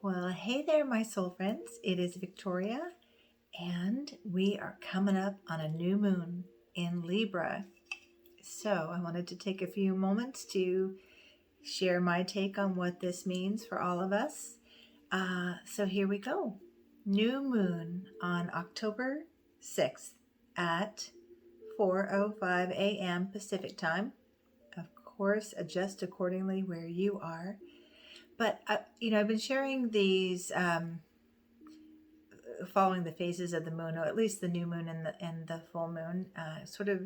Well, hey there, my soul friends. It is Victoria, and we are coming up on a new moon in Libra. So, I wanted to take a few moments to share my take on what this means for all of us. So, here we go. New moon on October 6th at 4:05 a.m. Pacific time. Of course, adjust accordingly where you are. But I've been sharing these following the phases of the moon, or at least the new moon and the full moon, sort of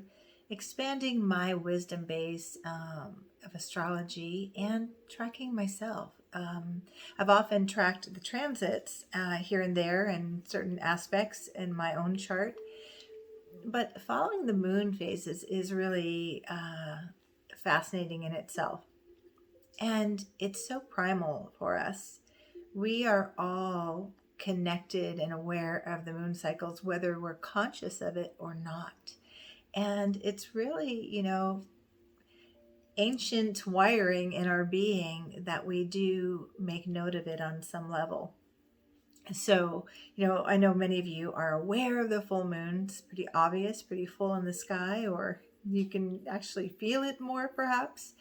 expanding my wisdom base of astrology and tracking myself. I've often tracked the transits here and there and certain aspects in my own chart, but following the moon phases is really fascinating in itself. And it's so primal for us. We are all connected and aware of the moon cycles, whether we're conscious of it or not. And it's really, ancient wiring in our being that we do make note of it on some level. So, I know many of you are aware of the full moon. It's pretty obvious, pretty full in the sky, or you can actually feel it more perhaps.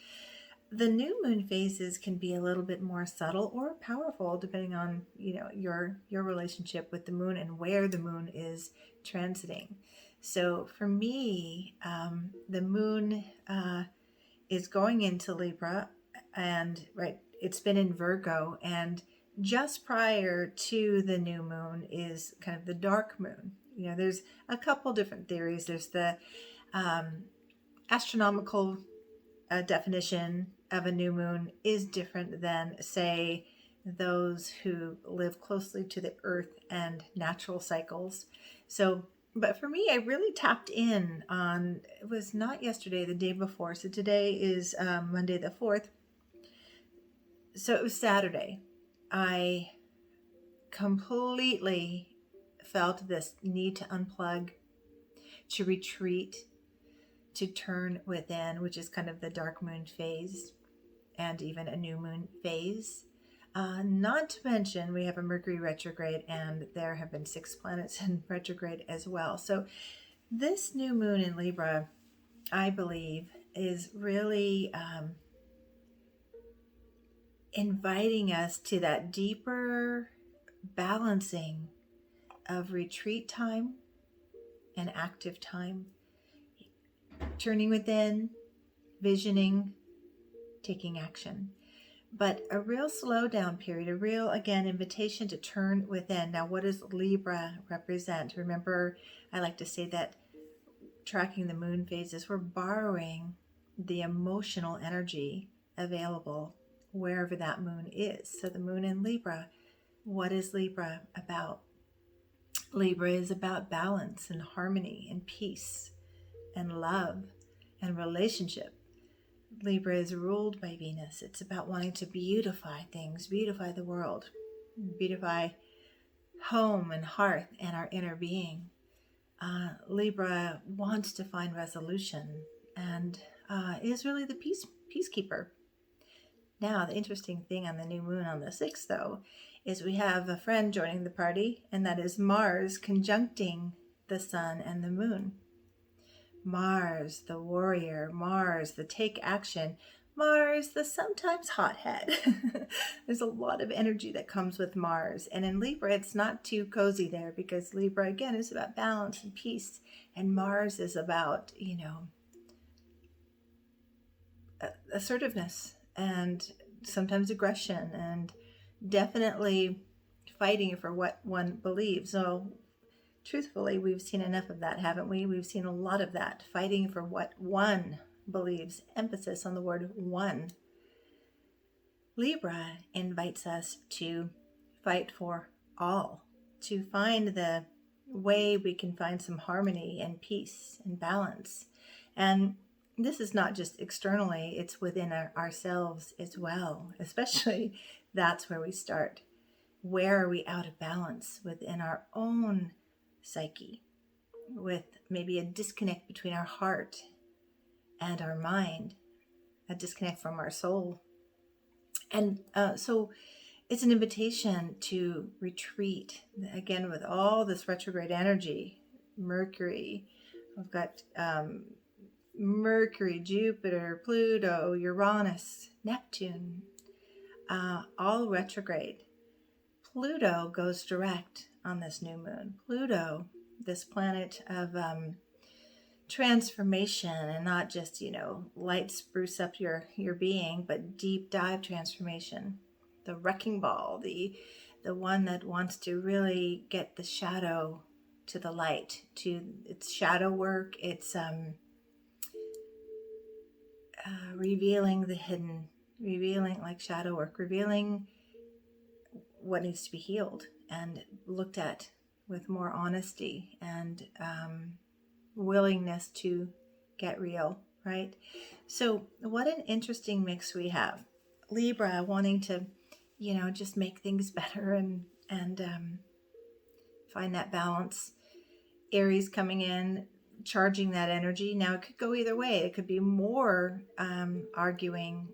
The new moon phases can be a little bit more subtle or powerful depending on your relationship with the moon and where the moon is transiting. So for me, the moon is going into Libra, and it's been in Virgo, and just prior to the new moon is kind of the dark moon. There's a couple different theories. There's the astronomical definition of a new moon is different than, say, those who live closely to the earth and natural cycles. So, but for me, I really tapped in on, it was not yesterday, the day before. So today is Monday the 4th. So it was Saturday. I completely felt this need to unplug, to retreat, to turn within, which is kind of the dark moon phase and even a new moon phase. Not to mention, we have a Mercury retrograde, and there have been 6 planets in retrograde as well. So this new moon in Libra, I believe, is really inviting us to that deeper balancing of retreat time and active time, turning within, visioning, taking action. But a real slowdown period, a real, again, invitation to turn within. Now, what does Libra represent? Remember, I like to say that tracking the moon phases, we're borrowing the emotional energy available wherever that moon is. So the moon in Libra, what is Libra about? Libra is about balance and harmony and peace and love and relationship. Libra is ruled by Venus. It's about wanting to beautify things, beautify the world, beautify home and hearth and our inner being. Libra wants to find resolution and is really the peacekeeper. Now, the interesting thing on the new moon on the 6th, though, is we have a friend joining the party, and that is Mars conjuncting the sun and the moon. Mars, the warrior, Mars, the take action, Mars, the sometimes hothead. There's a lot of energy that comes with Mars. And in Libra, it's not too cozy there, because Libra, again, is about balance and peace. And Mars is about, assertiveness and sometimes aggression and definitely fighting for what one believes. So truthfully, we've seen enough of that, haven't we? We've seen a lot of that, fighting for what one believes, emphasis on the word one. Libra invites us to fight for all, to find the way we can find some harmony and peace and balance. And this is not just externally, it's within ourselves as well. Especially, that's where we start. Where are we out of balance within our own psyche, with maybe a disconnect between our heart and our mind, a disconnect from our soul? And so It's an invitation to retreat. Again, with all this retrograde energy, Mercury, we've got Mercury, Jupiter, Pluto, Uranus, Neptune, all retrograde. Pluto goes direct on this new moon. Pluto, this planet of transformation, and not just, light spruce up your being, but deep dive transformation. The wrecking ball, the one that wants to really get the shadow to the light, to its shadow work. It's revealing the hidden, revealing, like shadow work, revealing what needs to be healed and looked at with more honesty and willingness to get real, right? So what an interesting mix we have. Libra wanting to, just make things better and find that balance. Aries coming in, charging that energy. Now it could go either way. It could be more arguing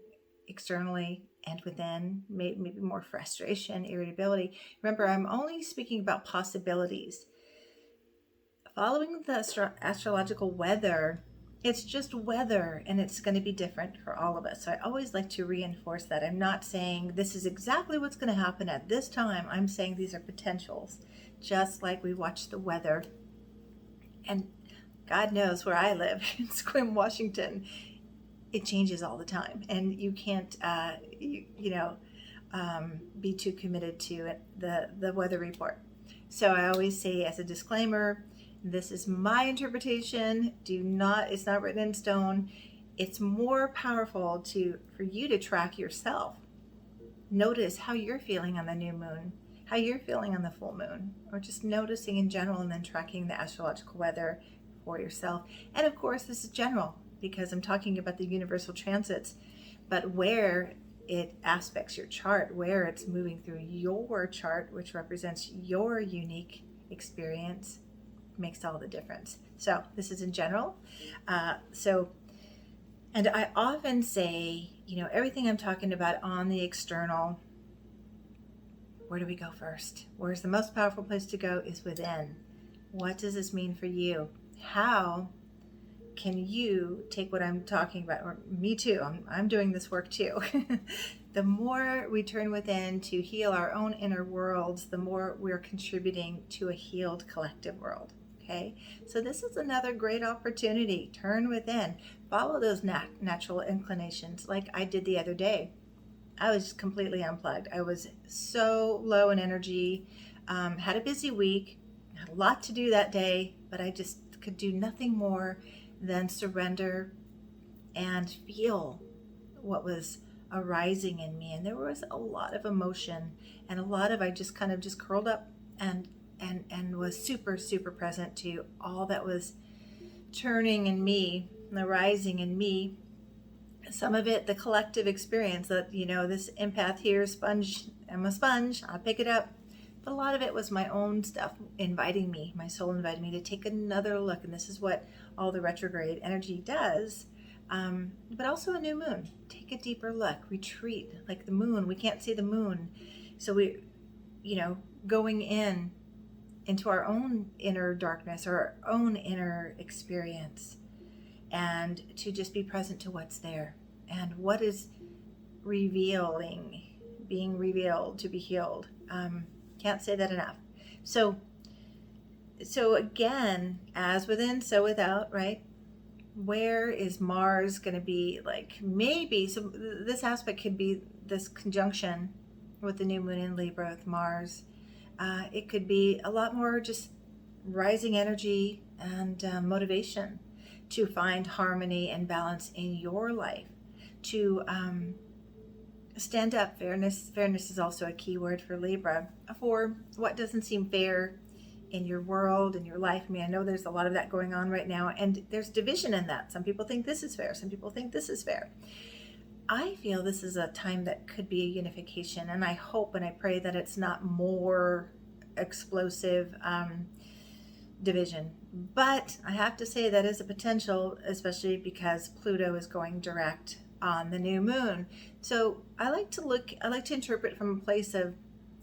externally and within, maybe more frustration, irritability. Remember, I'm only speaking about possibilities. Following the astrological weather, it's just weather, and it's going to be different for all of us. So I always like to reinforce that. I'm not saying this is exactly what's going to happen at this time. I'm saying these are potentials, just like we watch the weather. And God knows where I live in Sequim, Washington, it changes all the time, and you can't, be too committed to it, the weather report. So I always say, as a disclaimer, this is my interpretation. It's not written in stone. It's more powerful for you to track yourself. Notice how you're feeling on the new moon, how you're feeling on the full moon, or just noticing in general, and then tracking the astrological weather for yourself. And of course, this is general because I'm talking about the universal transits, but where it aspects your chart, where it's moving through your chart, which represents your unique experience, makes all the difference. So this is in general. And I often say, everything I'm talking about on the external, where do we go first? Where's the most powerful place to go is within. What does this mean for you? How can you take what I'm talking about? Or me too, I'm doing this work too. The more we turn within to heal our own inner worlds, the more we're contributing to a healed collective world. Okay, so this is another great opportunity. Turn within, follow those natural inclinations, like I did the other day. I was completely unplugged. I was so low in energy, had a busy week, had a lot to do that day, but I just could do nothing more than surrender and feel what was arising in me. And there was a lot of emotion, and I just kind of just curled up and was super, super present to all that was turning in me, arising in me. Some of it, the collective experience that, this empath here, sponge, I'm a sponge, I'll pick it up. But a lot of it was my own stuff my soul invited me to take another look. And this is what all the retrograde energy does. But also a new moon. Take a deeper look, retreat, like the moon. We can't see the moon. So we, going into our own inner darkness or our own inner experience, and to just be present to what's there and what is being revealed to be healed. Can't say that enough. So again, as within, so without, right? Where is Mars going to be? Like, maybe, so this aspect could be this conjunction with the new moon in Libra with Mars. It could be a lot more just rising energy and motivation to find harmony and balance in your life, to stand up. Fairness is also a key word for Libra, for what doesn't seem fair in your world, in your life. I mean, I know there's a lot of that going on right now, and there's division in that. Some people think this is fair, some people think this is fair. I feel this is a time that could be a unification, and I hope and I pray that it's not more explosive division. But I have to say that is a potential, especially because Pluto is going direct on the new moon. So I like to interpret from a place of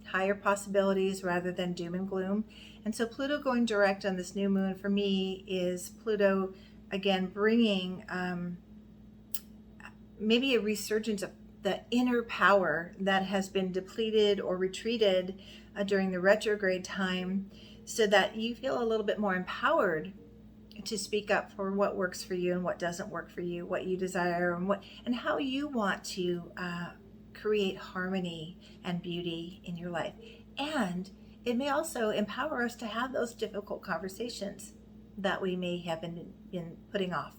higher possibilities rather than doom and gloom. And so Pluto going direct on this new moon for me is Pluto again bringing maybe a resurgence of the inner power that has been depleted or retreated during the retrograde time, so that you feel a little bit more empowered to speak up for what works for you and what doesn't work for you, what you desire, and how you want to create harmony and beauty in your life. And it may also empower us to have those difficult conversations that we may have been putting off.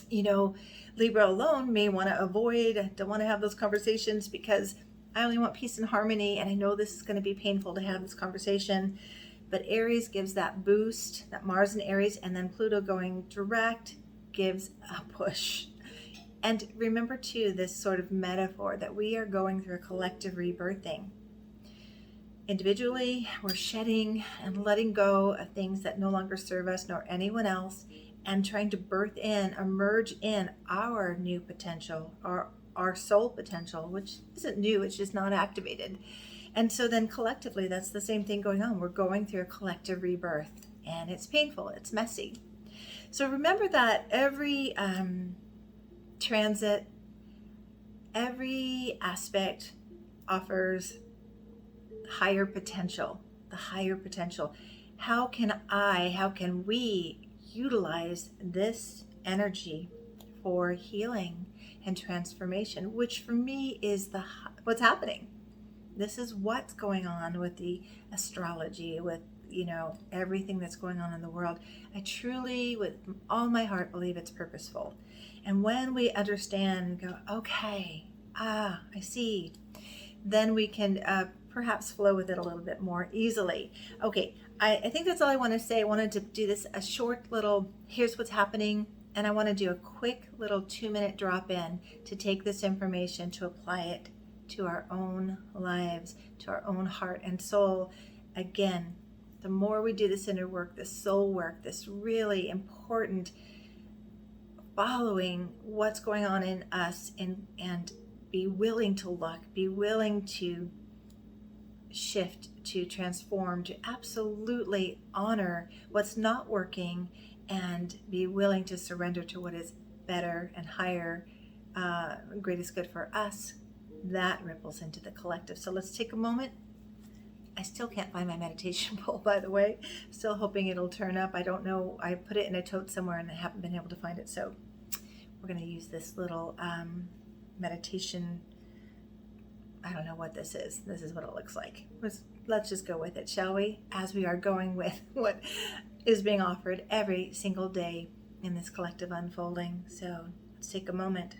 You know, Libra alone may want to avoid, don't want to have those conversations because I only want peace and harmony, and I know this is going to be painful to have this conversation. But Aries gives that boost, that Mars in Aries, and then Pluto going direct gives a push. And remember too, this sort of metaphor that we are going through a collective rebirthing. Individually, we're shedding and letting go of things that no longer serve us nor anyone else, and trying to birth in, emerge in our new potential, our soul potential, which isn't new, it's just not activated. And so then collectively, that's the same thing going on. We're going through a collective rebirth, and it's painful, it's messy. So remember that every transit, every aspect offers higher potential, the higher potential. How can we utilize this energy for healing and transformation, which for me is what's happening. This is what's going on with the astrology, with everything that's going on in the world. I truly, with all my heart, believe it's purposeful. And when we understand and go, okay, I see, then we can perhaps flow with it a little bit more easily. Okay, I think that's all I want to say. I wanted to do this, a short little, here's what's happening, and I want to do a quick little 2-minute drop in to take this information to apply it to our own lives, to our own heart and soul. Again, the more we do this inner work, this soul work, this really important following what's going on in us, and be willing to look, be willing to shift, to transform, to absolutely honor what's not working, and be willing to surrender to what is better and higher, greatest good for us. That ripples into the collective. So let's take a moment. I still can't find my meditation bowl, by the way. Still hoping it'll turn up. I don't know. I put it in a tote somewhere and I haven't been able to find it. So we're going to use this little meditation. I don't know what this is. This is what it looks like. Let's just go with it, shall we? As we are going with what is being offered every single day in this collective unfolding. So let's take a moment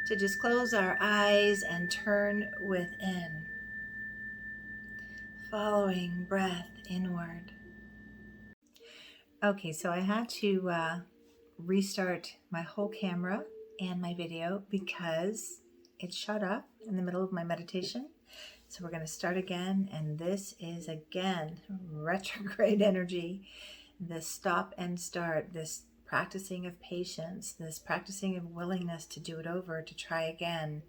to just close our eyes and turn within, following breath inward. Okay, so I had to restart my whole camera and my video because it shut up in the middle of my meditation. So we're going to start again, and this is again retrograde energy, this stop and start, this practicing of patience, this practicing of willingness to do it over, to try again,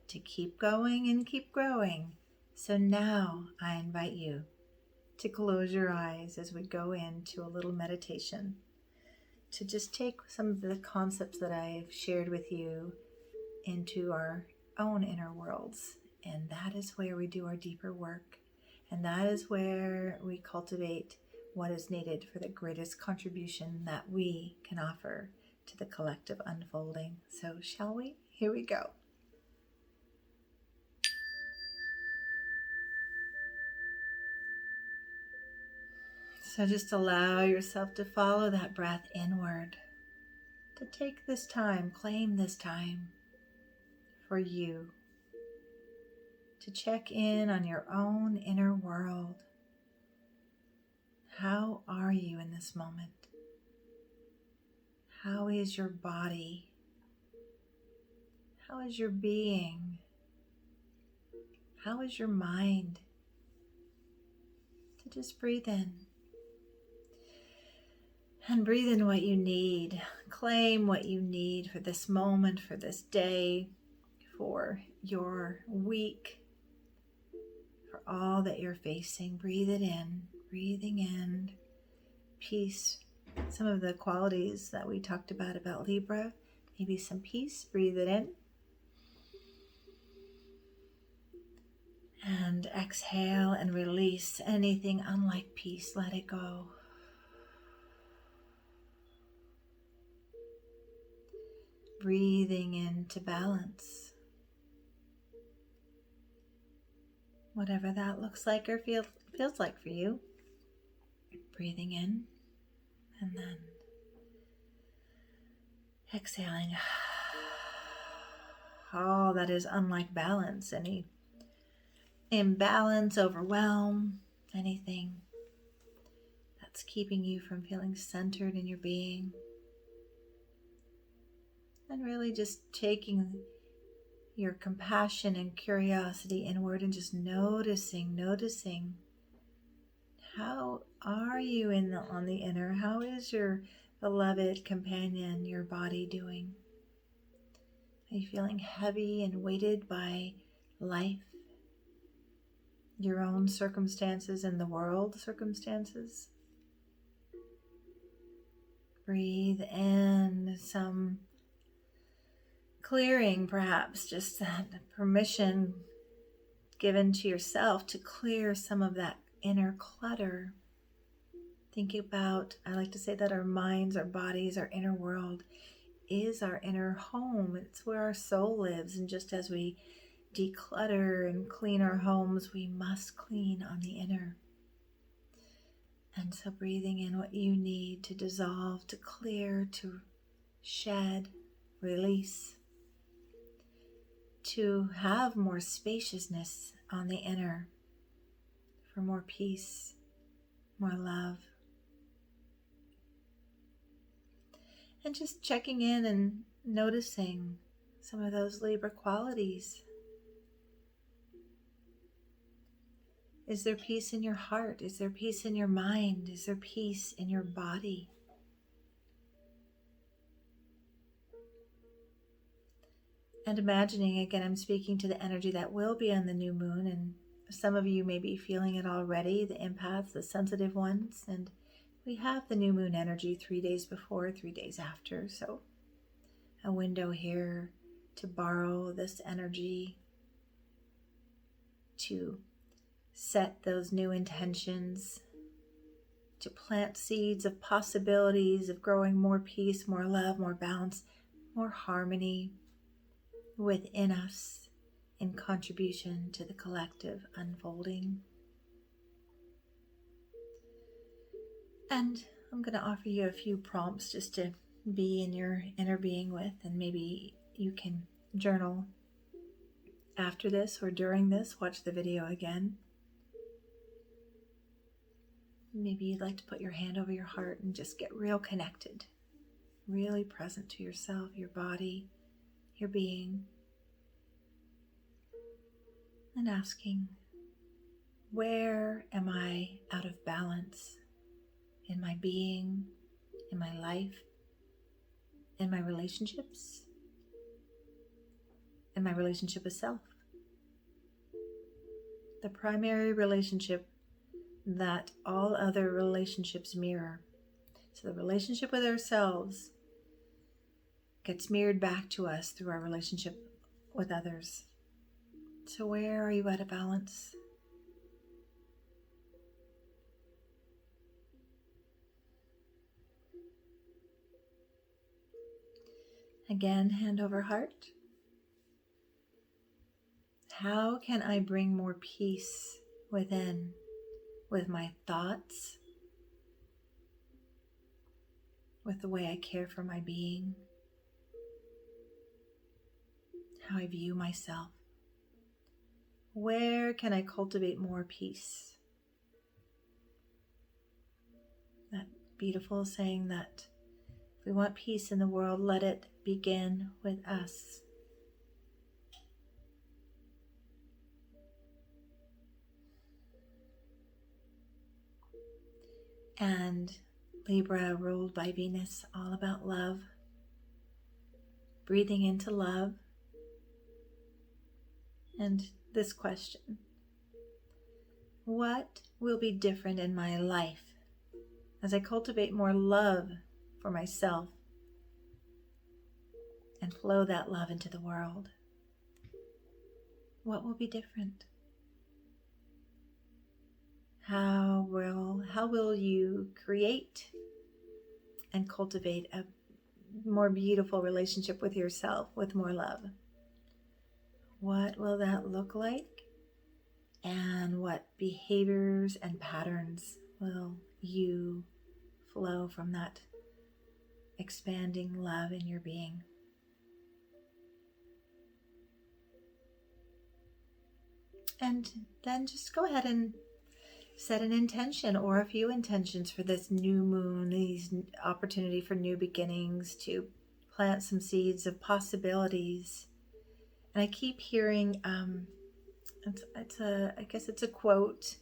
to keep going and keep growing. So now I invite you to close your eyes as we go into a little meditation, to just take some of the concepts that I've shared with you into our own inner worlds. And that is where we do our deeper work. And that is where we cultivate what is needed for the greatest contribution that we can offer to the collective unfolding. So shall we? Here we go. So just allow yourself to follow that breath inward, to take this time, claim this time for you, to check in on your own inner world. How are you in this moment? How is your body? How is your being? How is your mind? To just breathe in. And breathe in what you need claim what you need for this moment, for this day, for your week, for all that you're facing. Breathe it in, breathing in peace. Some of the qualities that we talked about Libra, maybe some peace. Breathe it in. And exhale and release anything unlike peace. Let it go. Breathing into balance. Whatever that looks like or feels like for you. Breathing in and then exhaling. All that is unlike balance. Any imbalance, overwhelm, anything that's keeping you from feeling centered in your being. And really just taking your compassion and curiosity inward and just noticing how are you on the inner? How is your beloved companion, your body doing? Are you feeling heavy and weighted by life, your own circumstances and the world circumstances? Breathe in some clearing, perhaps, just that permission given to yourself to clear some of that inner clutter. Think about, I like to say that our minds, our bodies, our inner world is our inner home. It's where our soul lives. And just as we declutter and clean our homes, we must clean on the inner. And so breathing in what you need to dissolve, to clear, to shed, release, to have more spaciousness on the inner, for more peace, more love. And just checking in and noticing some of those Libra qualities. Is there peace in your heart? Is there peace in your mind? Is there peace in your body? And imagining, again, I'm speaking to the energy that will be on the new moon, and some of you may be feeling it already, the empaths, the sensitive ones, and we have the new moon energy 3 days before, 3 days after, so a window here to borrow this energy, to set those new intentions, to plant seeds of possibilities of growing more peace, more love, more balance, more harmony within us in contribution to the collective unfolding. And I'm going to offer you a few prompts just to be in your inner being with, and maybe you can journal after this or during this, watch the video again. Maybe you'd like to put your hand over your heart and just get real connected, really present to yourself, your body, your being, and asking, where am I out of balance in my being, in my life, in my relationships, in my relationship with self? The primary relationship that all other relationships mirror. So the relationship with ourselves gets mirrored back to us through our relationship with others. So where are you out of balance? Again, hand over heart. How can I bring more peace within, with my thoughts, with the way I care for my being, how I view myself? Where can I cultivate more peace? That beautiful saying that if we want peace in the world, let it begin with us. And Libra, ruled by Venus, all about love, breathing into love. And this question: what will be different in my life as I cultivate more love for myself and flow that love into the world? What will be different? How will you create and cultivate a more beautiful relationship with yourself with more love? What will that look like? And what behaviors and patterns will you flow from that expanding love in your being? And then just go ahead and set an intention or a few intentions for this new moon, these opportunity for new beginnings, to plant some seeds of possibilities. And I keep hearing, I guess it's a quote,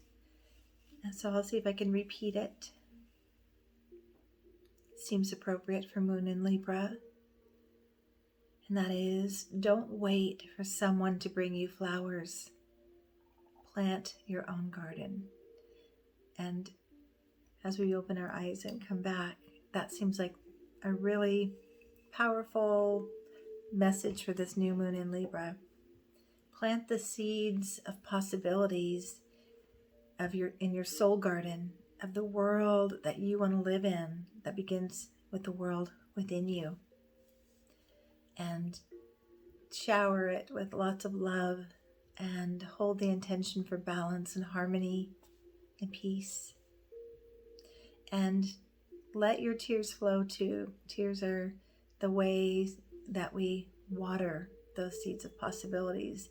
and so I'll see if I can repeat it. Seems appropriate for Moon in Libra. And that is, don't wait for someone to bring you flowers. Plant your own garden. And as we open our eyes and come back, that seems like a really powerful message for this new moon in Libra. Plant the seeds of possibilities in your soul garden of the world that you want to live in, that begins with the world within you. And shower it with lots of love and hold the intention for balance and harmony and peace. And let your tears flow too. Tears are the ways that we water those seeds of possibilities.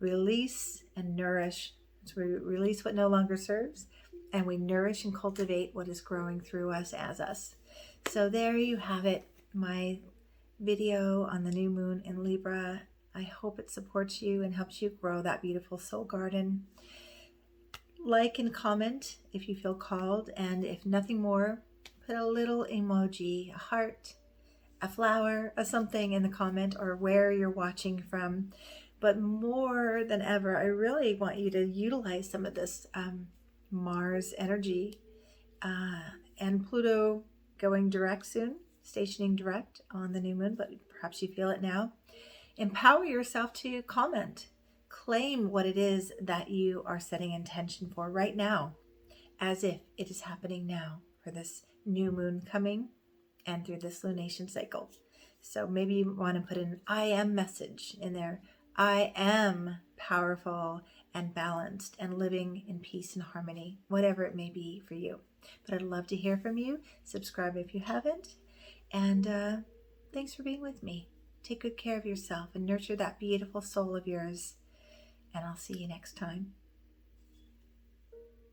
Release and nourish. So we release what no longer serves, and we nourish and cultivate what is growing through us as us. So there you have it, my video on the new moon in Libra. I hope it supports you and helps you grow that beautiful soul garden. Like and comment if you feel called, and if nothing more, put a little emoji, a heart, a flower, a something in the comment, or where you're watching from. But more than ever, I really want you to utilize some of this Mars energy and Pluto going direct soon, stationing direct on the new moon, but perhaps you feel it now. Empower yourself to comment. Claim what it is that you are setting intention for right now, as if it is happening now for this new moon coming and through this lunation cycle. So maybe you want to put an I am message in there. I am powerful and balanced and living in peace and harmony, whatever it may be for you. But I'd love to hear from you. Subscribe if you haven't. And thanks for being with me. Take good care of yourself and nurture that beautiful soul of yours. And I'll see you next time.